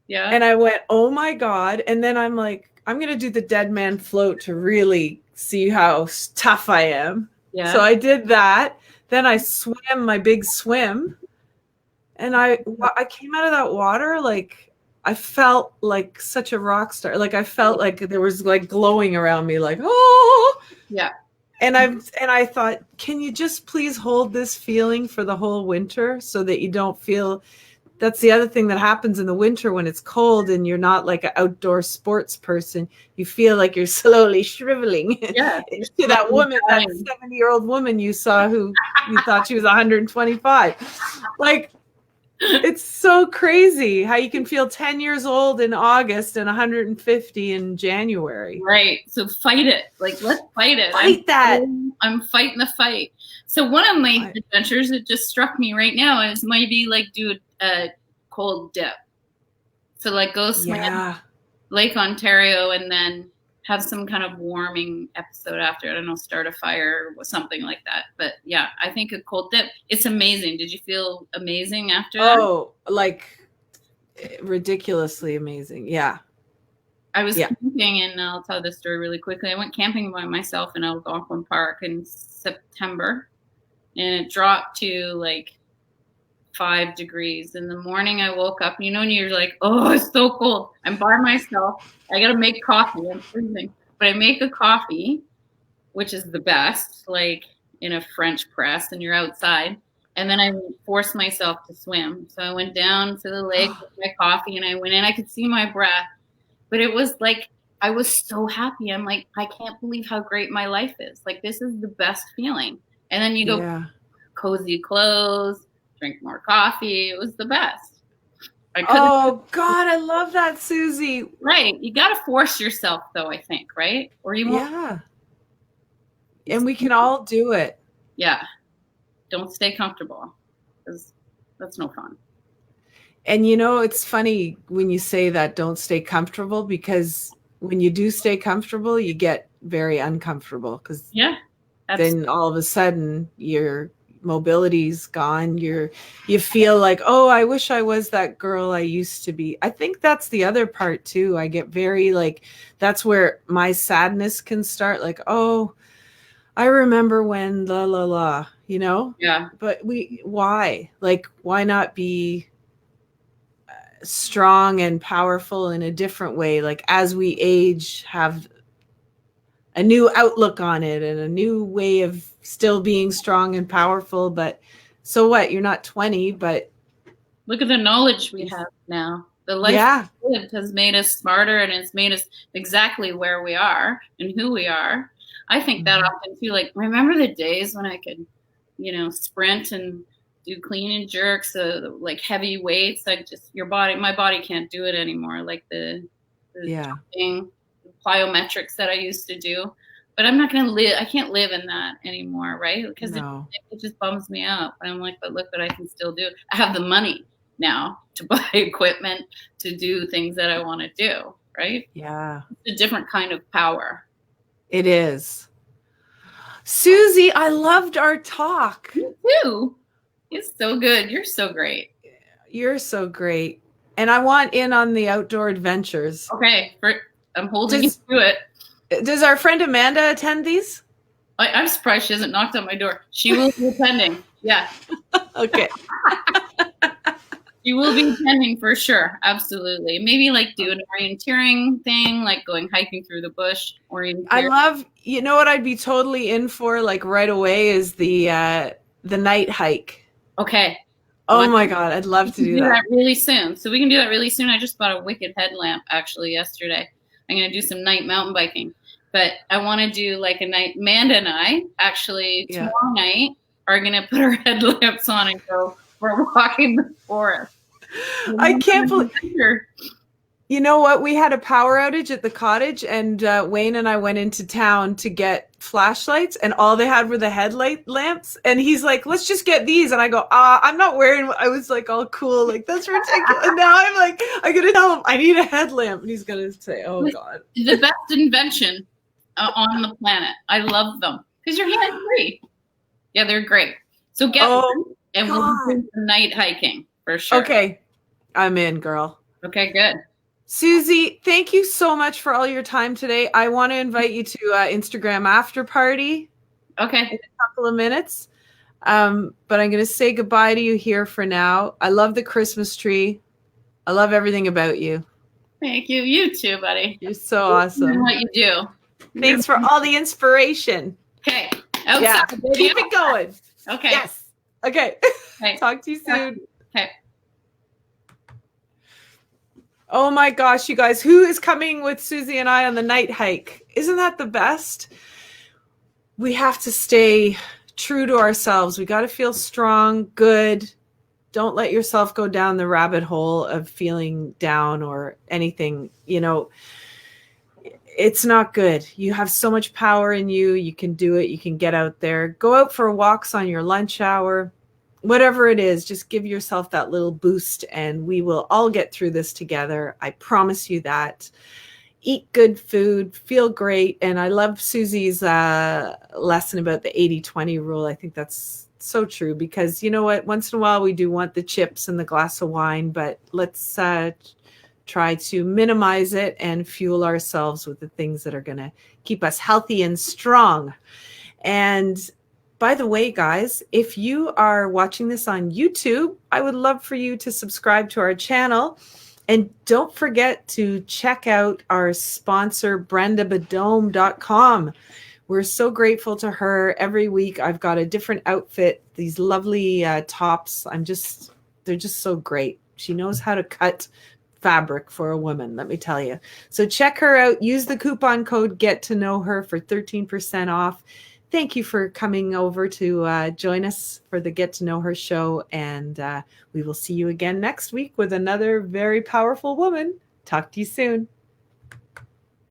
Yeah. and I went, oh my God. And then I'm like, I'm going to do the dead man float to really see how tough I am. Yeah. So I did that. Then I swam my big swim, and I came out of that water like, I felt like such a rock star. Like, I felt like there was like glowing around me, like, oh Yeah. And I thought, can you just please hold this feeling for the whole winter, so that you don't feel, that's the other thing that happens in the winter when it's cold and you're not like an outdoor sports person. You feel like you're slowly shriveling. Yeah. To that woman, that 70-year-old woman you saw who you thought she was 125. Like, it's so crazy how you can feel 10 years old in August and 150 in January. Right. So fight it. Like, let's fight it. I'm fighting the fight. So one of my adventures that just struck me right now is maybe like do a cold dip. So like go swim Lake Ontario and then have some kind of warming episode after. I don't know, start a fire or something like that. But yeah, I think a cold dip, it's amazing. Did you feel amazing after that? Oh, like ridiculously amazing. Yeah. I was camping, and I'll tell this story really quickly. I went camping by myself in Algonquin Park in September, and it dropped to like 5 degrees. In the morning, I woke up, and you're like, oh, it's so cold. I'm by myself. I got to make coffee. I'm freezing. But I make a coffee, which is the best, like in a French press, and you're outside. And then I forced myself to swim. So I went down to the lake with my coffee, and I went in. I could see my breath. But it was like, I was so happy. I'm like, I can't believe how great my life is. Like, this is the best feeling. And then you go cozy clothes, drink more coffee. It was the best. Oh, God, I love that, Susie. Right. You got to force yourself, though, I think, right? Or you won't. Yeah. And we can all do it. Yeah. Don't stay comfortable, because that's no fun. And it's funny when you say that, don't stay comfortable, because when you do stay comfortable, you get very uncomfortable, because then all of a sudden your mobility's gone. You feel like, oh, I wish I was that girl I used to be. I think that's the other part too. I get very like, that's where my sadness can start. Like, oh, I remember when la la la, Yeah. But why? Like, why not be strong and powerful in a different way? Like, as we age, have a new outlook on it and a new way of still being strong and powerful. But so what? You're not 20, but look at the knowledge we have now. The life we lived has made us smarter, and it's made us exactly where we are and who we are. I think that often too. Like, remember the days when I could, sprint and do clean and jerks, like heavy weights. My body can't do it anymore. Like the plyometrics that I used to do. But I'm not going to live. I can't live in that anymore, right? Because it just bums me out. But I'm like, but look what I can still do. I have the money now to buy equipment to do things that I want to do, right? Yeah. It's a different kind of power. It is. Susie, I loved our talk. You too. It's so good. You're so great. You're so great. And I want in on the outdoor adventures. Okay. I'm holding you to it. Does our friend Amanda attend these? I'm surprised she hasn't knocked on my door. She will be attending. Yeah. Okay. You will be attending for sure. Absolutely. Maybe like do an orienteering thing, like going hiking through the bush, I orienteering. love, you know what I'd be totally in for like right away is the night hike. Okay. Oh Well, my God, I'd love to we can do do that. that really soon. So we can do that really soon. I just bought a wicked headlamp actually yesterday. I'm going to do some night mountain biking, but I want to do like a night. Amanda and I actually Yeah. tomorrow night are going to put our headlamps on and go for a walk in the forest. I can't believe, you know what? We had a power outage at the cottage, and Wayne and I went into town to get flashlights, and all they had were the headlight lamps. And he's like, "Let's just get these." And I go, I'm not wearing. I was like, all cool, like that's ridiculous. And now I'm like, I'm gonna tell him I need a headlamp, and he's gonna say, "Oh God." The best invention on the planet. I love them because you're hands free. Yeah, they're great. So get one, and we'll do some night hiking for sure. Okay, I'm in, girl. Okay, good. Susie, thank you so much for all your time today. I want to invite you to Instagram after party Okay. in a couple of minutes. But I'm going to say goodbye to you here for now. I love the Christmas tree. I love everything about you. Thank you. You too, buddy. You're so awesome. What you do. Thanks for all the inspiration. Okay. Outside, yeah. Keep it going. Okay. Yes. Okay. Talk to you soon. Okay. Oh my gosh, you guys, who is coming with Susie and I on the night hike? Isn't that the best? We have to stay true to ourselves. We got to feel strong, good. Don't let yourself go down the rabbit hole of feeling down or anything. You know, it's not good. You have so much power in you. You can do it. You can get out there. Go out for walks on your lunch hour. Whatever it is, just give yourself that little boost, and we will all get through this together. I promise you that. Eat good food, feel great. And I love Susie's lesson about the 80-20 rule. I think that's so true because, you know what, once in a while we do want the chips and the glass of wine, but let's try to minimize it and fuel ourselves with the things that are going to keep us healthy and strong. And by the way, guys, if you are watching this on YouTube, I would love for you to subscribe to our channel. And don't forget to check out our sponsor, BrendaBadome.com. We're so grateful to her. Every week I've got a different outfit, these lovely tops. They're just so great. She knows how to cut fabric for a woman, let me tell you. So check her out. Use the coupon code GET2KNOW HER for 13% off. Thank you for coming over to join us for the Get to Know Her show. And we will see you again next week with another very powerful woman. Talk to you soon.